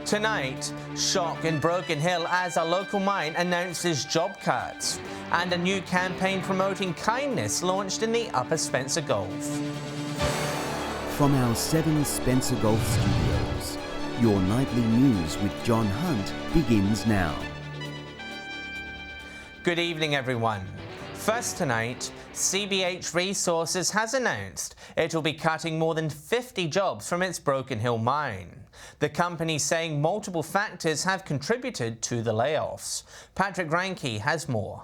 Tonight, shock in Broken Hill as a local mine announces job cuts, and a new campaign promoting kindness launched in the Upper Spencer Gulf. From our 7 Spencer Gulf studios, your nightly news with John Hunt begins now. Good evening, everyone. First tonight, CBH Resources has announced it will be cutting more than 50 jobs from its Broken Hill mine. The company saying multiple factors have contributed to the layoffs. Patrick Ranke has more.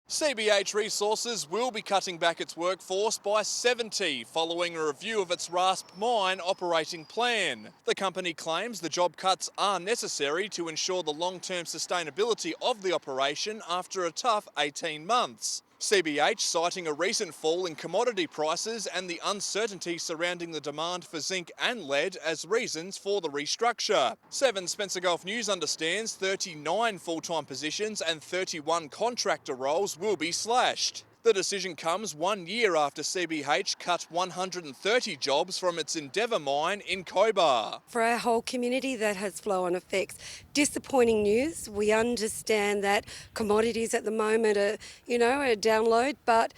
CBH Resources will be cutting back its workforce by 70 following a review of its RASP mine operating plan. The company claims the job cuts are necessary to ensure the long-term sustainability of the operation after a tough 18 months. CBH citing a recent fall in commodity prices and the uncertainty surrounding the demand for zinc and lead as reasons for the restructure. 7 Spencer Gulf News understands 39 full-time positions and 31 contractor roles will be slashed. The decision comes 1 year after CBH cut 130 jobs from its Endeavour mine in Cobar. For our whole community, that has flow-on effects. Disappointing news. We understand that commodities at the moment are, a download, but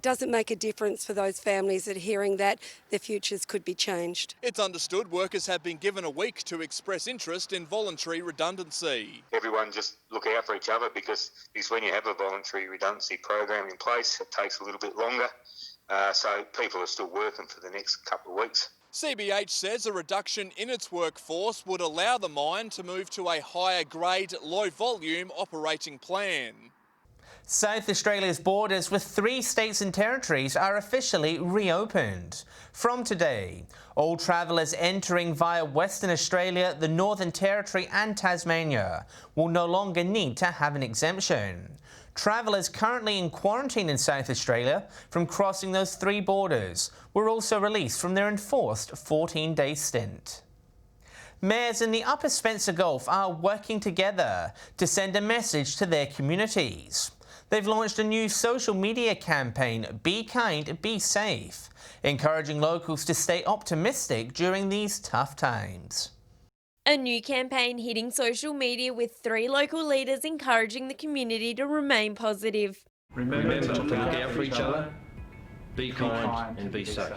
doesn't make a difference for those families that are hearing that their futures could be changed. It's understood workers have been given a week to express interest in voluntary redundancy. Everyone just look out for each other because when you have a voluntary redundancy program in place, it takes a little bit longer. So people are still working for the next couple of weeks. CBH says a reduction in its workforce would allow the mine to move to a higher grade, low volume operating plan. South Australia's borders with 3 states and territories are officially reopened. From today, all travellers entering via Western Australia, the Northern Territory and Tasmania will no longer need to have an exemption. Travellers currently in quarantine in South Australia from crossing those 3 borders were also released from their enforced 14-day stint. Mayors in the Upper Spencer Gulf are working together to send a message to their communities. They've launched a new social media campaign, Be Kind, Be Safe, encouraging locals to stay optimistic during these tough times. A new campaign hitting social media with 3 local leaders encouraging the community to remain positive. Remember to look out for each other, be kind and be safe.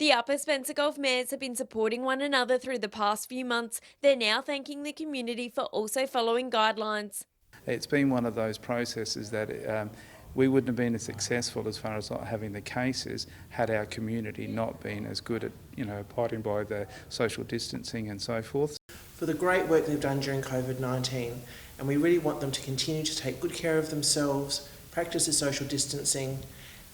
The Upper Spencer Gulf mayors have been supporting one another through the past few months. They're now thanking the community for also following guidelines. It's been one of those processes that we wouldn't have been as successful as far as not having the cases had our community not been as good at, abiding by the social distancing and so forth. For the great work they've done during COVID-19, and we really want them to continue to take good care of themselves, practice the social distancing,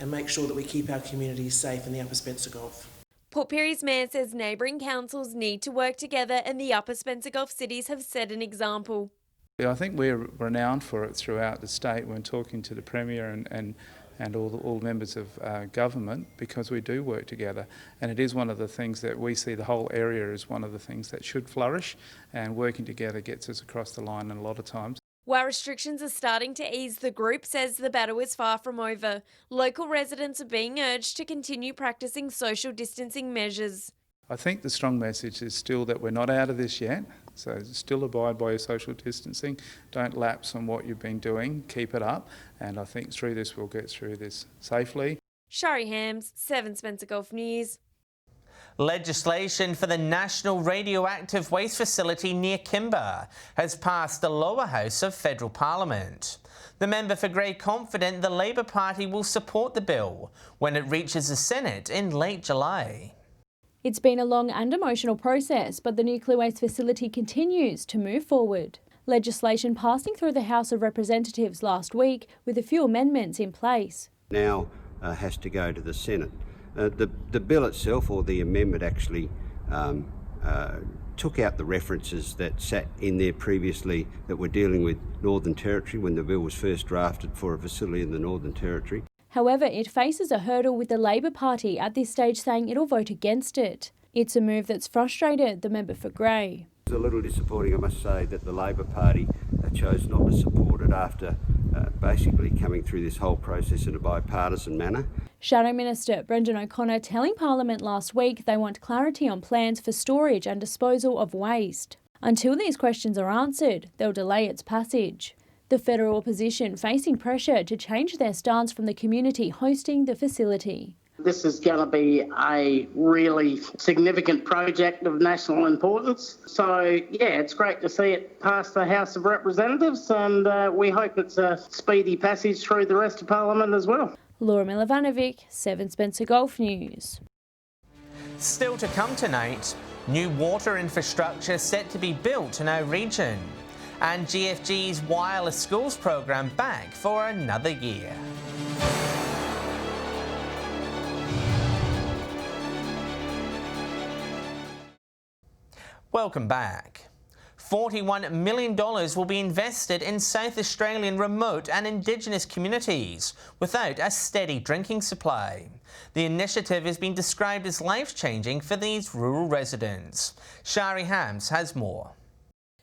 and make sure that we keep our communities safe in the Upper Spencer Gulf. Port Pirie's mayor says neighbouring councils need to work together and the Upper Spencer Gulf cities have set an example. I think we're renowned for it throughout the state when talking to the Premier and all members of government, because we do work together, and it is one of the things that we see the whole area as one of the things that should flourish, and working together gets us across the line a lot of times. While restrictions are starting to ease, the group says the battle is far from over. Local residents are being urged to continue practising social distancing measures. I think the strong message is still that we're not out of this yet, so still abide by your social distancing. Don't lapse on what you've been doing, keep it up, and I think through this we'll get through this safely. Shari Hams, 7 Spencer Gulf News. Legislation for the National Radioactive Waste Facility near Kimber has passed the lower house of federal parliament. The member for Grey confident the Labor Party will support the bill when it reaches the Senate in late July. It's been a long and emotional process, but the nuclear waste facility continues to move forward. Legislation passing through the House of Representatives last week with a few amendments in place. Now has to go to the Senate. The bill itself, or the amendment, actually took out the references that sat in there previously that were dealing with Northern Territory when the bill was first drafted for a facility in the Northern Territory. However, it faces a hurdle with the Labor Party at this stage saying it'll vote against it. It's a move that's frustrated the member for Grey. It's a little disappointing, I must say, that the Labor Party chose not to support it after basically coming through this whole process in a bipartisan manner. Shadow Minister Brendan O'Connor telling Parliament last week they want clarity on plans for storage and disposal of waste. Until these questions are answered, they'll delay its passage. The federal opposition facing pressure to change their stance from the community hosting the facility. This is going to be a really significant project of national importance. So, yeah, it's great to see it pass the House of Representatives, and we hope it's a speedy passage through the rest of Parliament as well. Laura Milovanovic, 7 Spencer Gulf News. Still to come tonight, new water infrastructure set to be built in our region, and GFG's wireless schools program back for another year. Welcome back. $41 million will be invested in South Australian remote and Indigenous communities without a steady drinking supply. The initiative has been described as life-changing for these rural residents. Shari Hams has more.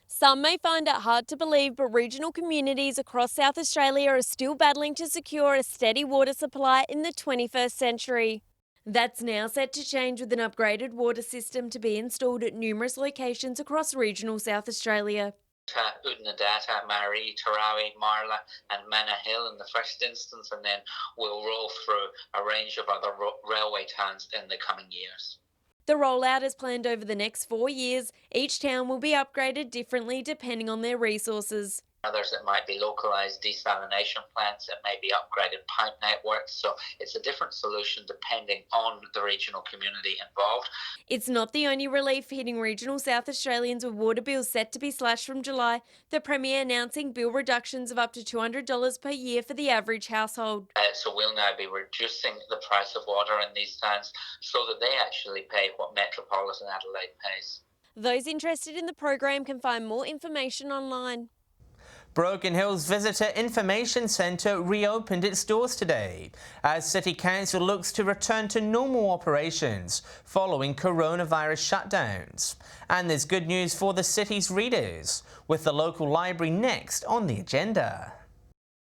Some may find it hard to believe, but regional communities across South Australia are still battling to secure a steady water supply in the 21st century. That's now set to change with an upgraded water system to be installed at numerous locations across regional South Australia. Udnadatta, Maree, Tarawi, Marla and Manor Hill in the first instance, and then we'll roll through a range of other railway towns in the coming years. The rollout is planned over the next 4 years. Each town will be upgraded differently depending on their resources. Others, it might be localised desalination plants, it may be upgraded pipe networks, so it's a different solution depending on the regional community involved. It's not the only relief hitting regional South Australians with water bills set to be slashed from July. The Premier announcing bill reductions of up to $200 per year for the average household. So we'll now be reducing the price of water in these towns so that they actually pay what Metropolitan Adelaide pays. Those interested in the program can find more information online. Broken Hill's Visitor Information Centre reopened its doors today as City Council looks to return to normal operations following coronavirus shutdowns. And there's good news for the city's readers, with the local library next on the agenda.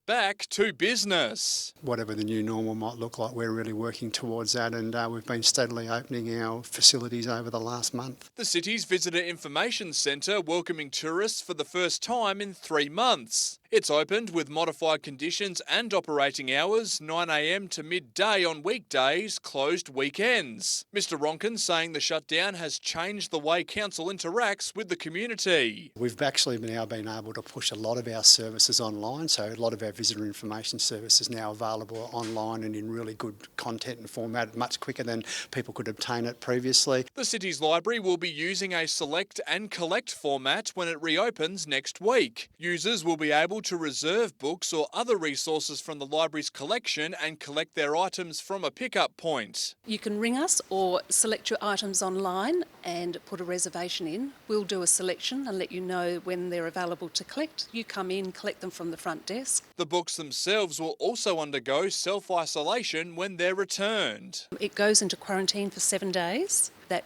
Back to business. Whatever the new normal might look like, we're really working towards that, and we've been steadily opening our facilities over the last month. The city's Visitor Information Centre welcoming tourists for the first time in 3 months. It's opened with modified conditions and operating hours, 9 a.m. to midday on weekdays, closed weekends. Mr Ronkin saying the shutdown has changed the way council interacts with the community. We've actually now been able to push a lot of our services online, so a lot of our visitor information services now available online and in really good content and format, much quicker than people could obtain it previously. The city's library will be using a select and collect format when it reopens next week. Users will be able to reserve books or other resources from the library's collection and collect their items from a pickup point. You can ring us or select your items online and put a reservation in. We'll do a selection and let you know when they're available to collect. You come in, collect them from the front desk. The books themselves will also undergo self-isolation when they're returned. It goes into quarantine for 7 days. That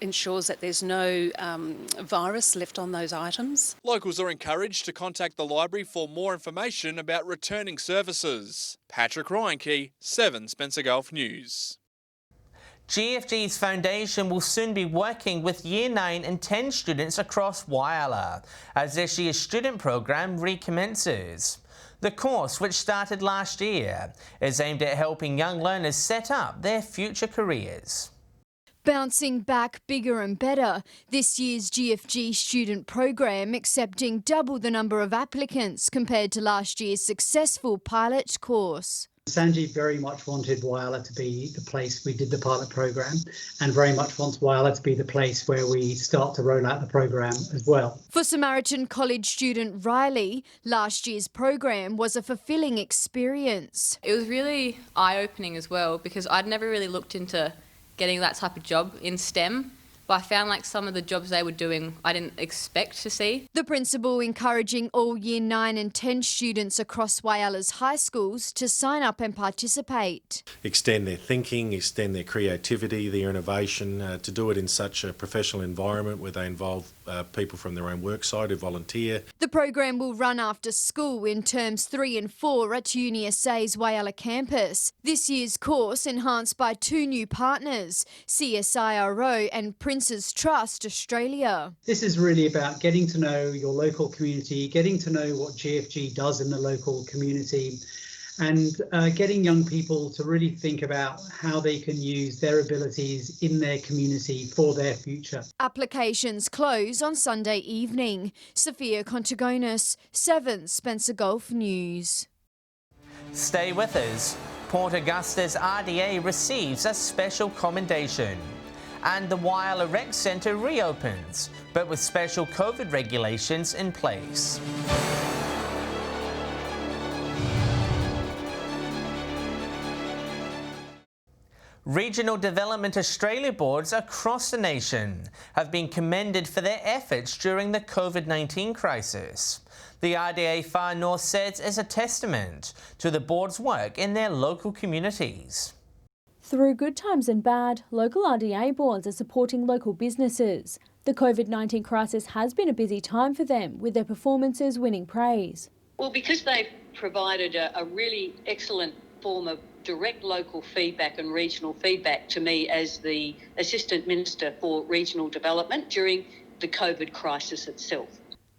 ensures that there's no virus left on those items. Locals are encouraged to contact the library for more information about returning services. Patrick Reinke, 7 Spencer Gulf News. GFG's foundation will soon be working with Year 9 and 10 students across Whyalla as this year's student program recommences. The course, which started last year, is aimed at helping young learners set up their future careers. Bouncing back bigger and better, this year's GFG student program accepting double the number of applicants compared to last year's successful pilot course. Sanjeev very much wanted Whyalla to be the place we did the pilot program, and very much wants Whyalla to be the place where we start to roll out the program as well. For Samaritan College student Riley, last year's program was a fulfilling experience. It was really eye-opening as well, because I'd never really looked into getting that type of job in STEM, but I found like some of the jobs they were doing I didn't expect to see. The principal encouraging all Year 9 and 10 students across Whyalla's high schools to sign up and participate. Extend their thinking, extend their creativity, their innovation, to do it in such a professional environment where they involve people from their own worksite who volunteer. The program will run after school in terms 3 and 4 at UniSA's Whyalla campus. This year's course enhanced by 2 new partners, CSIRO and Prince's Trust Australia. This is really about getting to know your local community, getting to know what GFG does in the local community, and getting young people to really think about how they can use their abilities in their community for their future. Applications close on Sunday evening. Sophia Contagonis, 7 Spencer Gulf News. Stay with us. Port Augusta's RDA receives a special commendation. And the Whyalla Rec Centre reopens, but with special COVID regulations in place. Regional Development Australia boards across the nation have been commended for their efforts during the COVID-19 crisis. The RDA Far North says is a testament to the board's work in their local communities. Through good times and bad, local RDA boards are supporting local businesses. The COVID-19 crisis has been a busy time for them, with their performances winning praise. Well, because they've provided a really excellent form of direct local feedback and regional feedback to me as the Assistant Minister for Regional Development during the COVID crisis itself.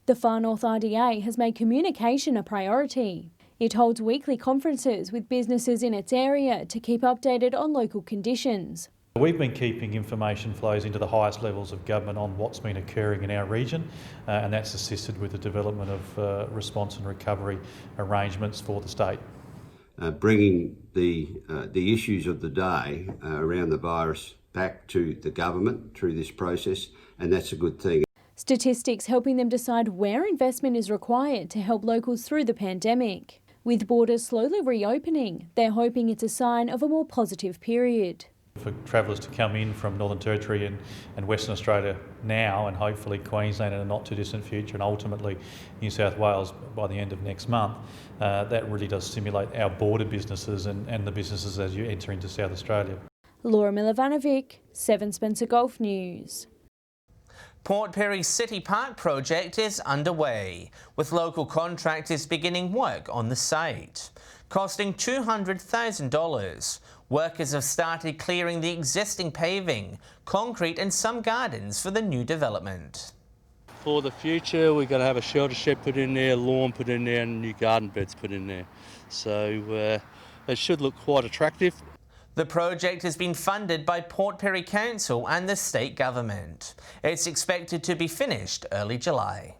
The Far North RDA has made communication a priority. It holds weekly conferences with businesses in its area to keep updated on local conditions. We've been keeping information flows into the highest levels of government on what's been occurring in our region, and that's assisted with the development of response and recovery arrangements for the state. Bringing the issues of the day around the virus back to the government through this process, and that's a good thing. Statistics helping them decide where investment is required to help locals through the pandemic. With borders slowly reopening, they're hoping it's a sign of a more positive period. For travellers to come in from Northern Territory and Western Australia now, and hopefully Queensland in a not too distant future, and ultimately New South Wales by the end of next month, that really does stimulate our border businesses and the businesses as you enter into South Australia. Laura Milovanovic, 7 Spencer Gulf News. Port Perry's City Park project is underway, with local contractors beginning work on the site. Costing $200,000, workers have started clearing the existing paving, concrete and some gardens for the new development. For the future, we're going to have a shelter shed put in there, lawn put in there and new garden beds put in there. So it should look quite attractive. The project has been funded by Port Perry Council and the state government. It's expected to be finished early July.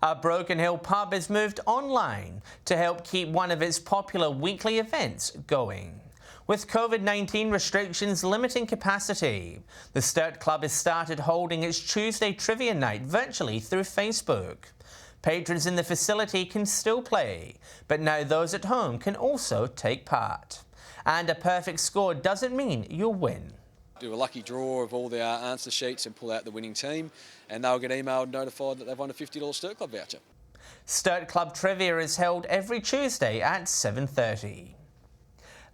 A Broken Hill pub has moved online to help keep one of its popular weekly events going. With COVID-19 restrictions limiting capacity, the Sturt Club has started holding its Tuesday trivia night virtually through Facebook. Patrons in the facility can still play, but now those at home can also take part. And a perfect score doesn't mean you'll win. Do a lucky draw of all their answer sheets and pull out the winning team, and they'll get emailed notified that they've won a $50 Sturt Club voucher. Sturt Club Trivia is held every Tuesday at 7:30.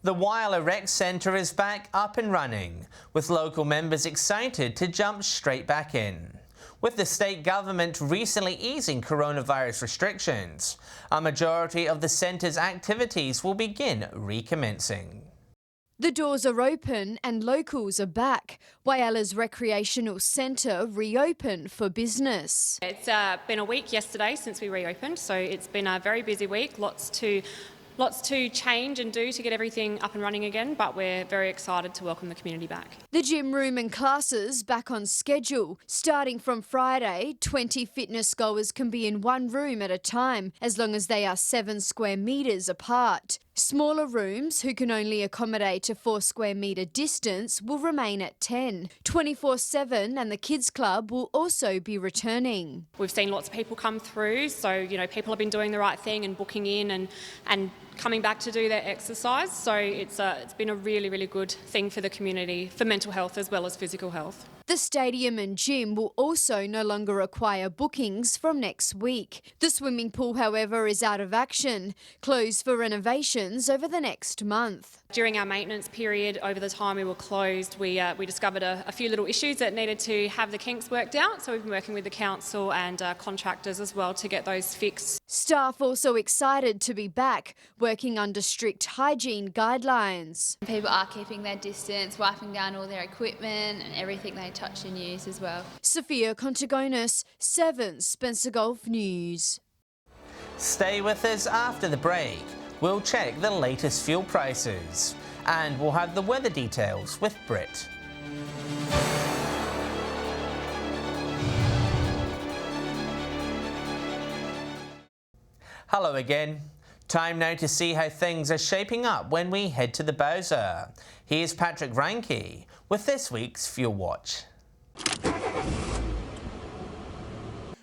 The Whyalla Rec Centre is back up and running, with local members excited to jump straight back in. With the state government recently easing coronavirus restrictions, a majority of the centre's activities will begin recommencing. The doors are open and locals are back. Whyalla's Recreational Centre reopened for business. It's been a week yesterday since we reopened, so it's been a very busy week. Lots to change and do to get everything up and running again, but we're very excited to welcome the community back. The gym room and classes back on schedule. Starting from Friday, 20 fitness goers can be in one room at a time, as long as they are 7 square metres apart. Smaller rooms, who can only accommodate a 4 square metre distance, will remain at 10. 24/7 and the Kids Club will also be returning. We've seen lots of people come through, so people have been doing the right thing and booking in and coming back to do their exercise. So it's been a really, really good thing for the community, for mental health as well as physical health. The stadium and gym will also no longer require bookings from next week. The swimming pool, however, is out of action, closed for renovations over the next month. During our maintenance period, over the time we were closed, we discovered a few little issues that needed to have the kinks worked out. So we've been working with the council and contractors as well to get those fixed. Staff also excited to be back, working under strict hygiene guidelines. People are keeping their distance, wiping down all their equipment and everything they touch and use as well. Sophia Contigonis, 7 Spencer Gulf News. Stay with us after the break. We'll check the latest fuel prices and we'll have the weather details with Britt. Hello again. Time now to see how things are shaping up when we head to the Bowser. Here's Patrick Reinke with this week's Fuel Watch.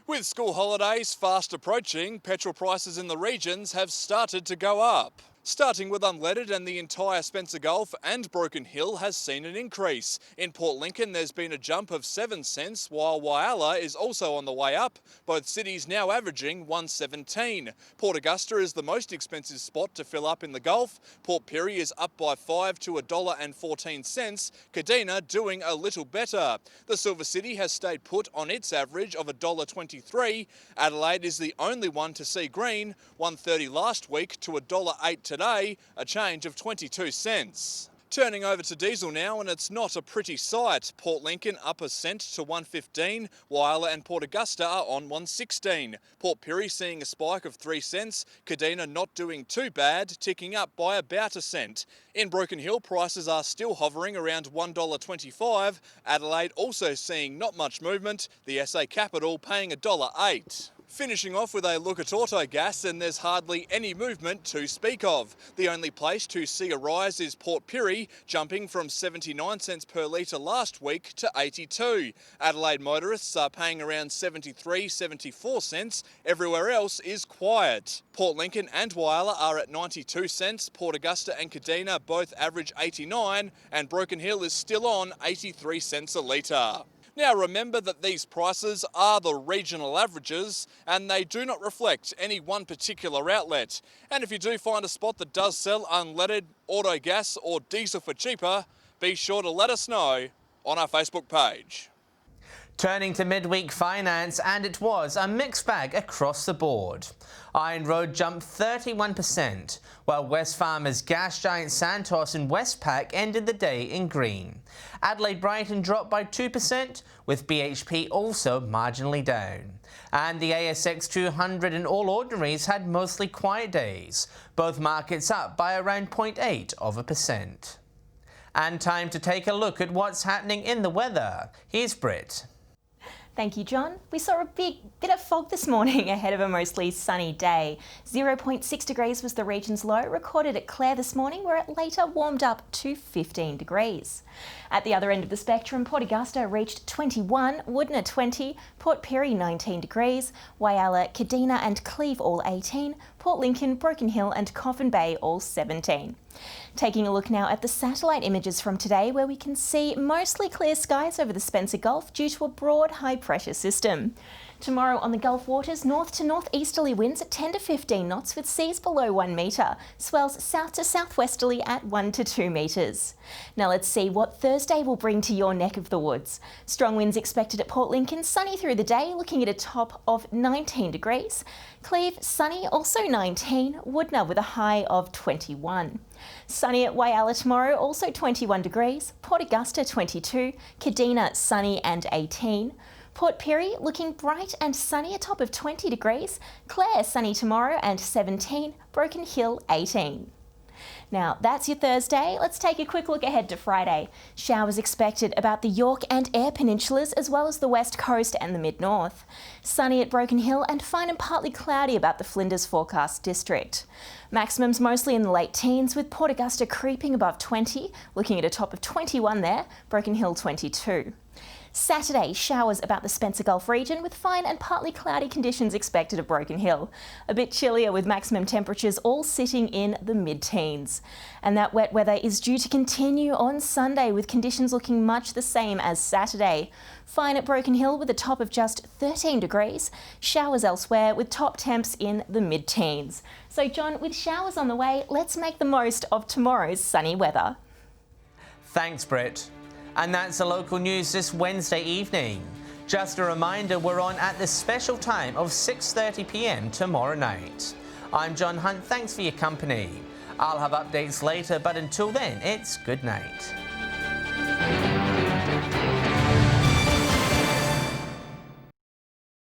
With school holidays fast approaching, petrol prices in the regions have started to go up. Starting with unleaded, and the entire Spencer Gulf and Broken Hill has seen an increase. In Port Lincoln there's been a jump of 7 cents, while Whyalla is also on the way up, both cities now averaging $1.17. Port Augusta is the most expensive spot to fill up in the Gulf. Port Pirie is up by $5 to $1.14, Kadina doing a little better. The Silver City has stayed put on its average of $1.23. Adelaide is the only one to see green, $1.30 last week to $1.08 today, a change of 22 cents. Turning over to diesel now, and it's not a pretty sight. Port Lincoln up a cent to $1.15, Whyalla and Port Augusta are on $1.16. Port Pirie seeing a spike of 3 cents, Kadina not doing too bad, ticking up by about a cent. In Broken Hill, prices are still hovering around $1.25. Adelaide also seeing not much movement, the SA capital paying $1.08. Finishing off with a look at Autogas, and there's hardly any movement to speak of. The only place to see a rise is Port Pirie, jumping from 79 cents per litre last week to 82. Adelaide motorists are paying around 73, 74 cents. Everywhere else is quiet. Port Lincoln and Whyalla are at 92 cents. Port Augusta and Kadina both average 89, and Broken Hill is still on 83 cents a litre. Now remember that these prices are the regional averages and they do not reflect any one particular outlet. And if you do find a spot that does sell unleaded, auto gas or diesel for cheaper, be sure to let us know on our Facebook page. Turning to midweek finance, and it was a mixed bag across the board. Iron Road jumped 31%, while Wesfarmers gas giant Santos and Westpac ended the day in green. Adelaide Brighton dropped by 2%, with BHP also marginally down. And the ASX 200 and All Ordinaries had mostly quiet days, both markets up by around 0.8%. And time to take a look at what's happening in the weather. Here's Britt. Thank you, John. We saw a bit of fog this morning ahead of a mostly sunny day. 0.6 degrees was the region's low recorded at Clare this morning, where it later warmed up to 15 degrees. At the other end of the spectrum, Port Augusta reached 21, Woodner 20, Port Pirie 19 degrees, Whyalla, Kadina and Cleve all 18, Port Lincoln, Broken Hill and Coffin Bay all 17. Taking a look now at the satellite images from today, where we can see mostly clear skies over the Spencer Gulf due to a broad high pressure system. Tomorrow on the Gulf waters, north to northeasterly winds at 10 to 15 knots with seas below 1 metre. Swells south to southwesterly at 1 to 2 metres. Now let's see what Thursday will bring to your neck of the woods. Strong winds expected at Port Lincoln, sunny through the day, looking at a top of 19 degrees. Cleve, sunny, also 19. Woodner with a high of 21. Sunny at Whyalla tomorrow, also 21 degrees. Port Augusta 22. Kadina, sunny and 18. Port Pirie looking bright and sunny, a top of 20 degrees. Clare sunny tomorrow and 17. Broken Hill 18. Now that's your Thursday. Let's take a quick look ahead to Friday. Showers expected about the York and Eyre peninsulas as well as the west coast and the mid-north. Sunny at Broken Hill and fine and partly cloudy about the Flinders forecast district. Maximums mostly in the late teens with Port Augusta creeping above 20, looking at a top of 21 there, Broken Hill 22. Saturday, showers about the Spencer Gulf region with fine and partly cloudy conditions expected at Broken Hill. A bit chillier with maximum temperatures all sitting in the mid-teens. And that wet weather is due to continue on Sunday with conditions looking much the same as Saturday. Fine at Broken Hill with a top of just 13 degrees. Showers elsewhere with top temps in the mid-teens. So John, with showers on the way, let's make the most of tomorrow's sunny weather. Thanks, Britt. And that's the local news this Wednesday evening. Just a reminder, we're on at the special time of 6:30 p.m. tomorrow night. I'm John Hunt, thanks for your company. I'll have updates later, but until then, it's good night.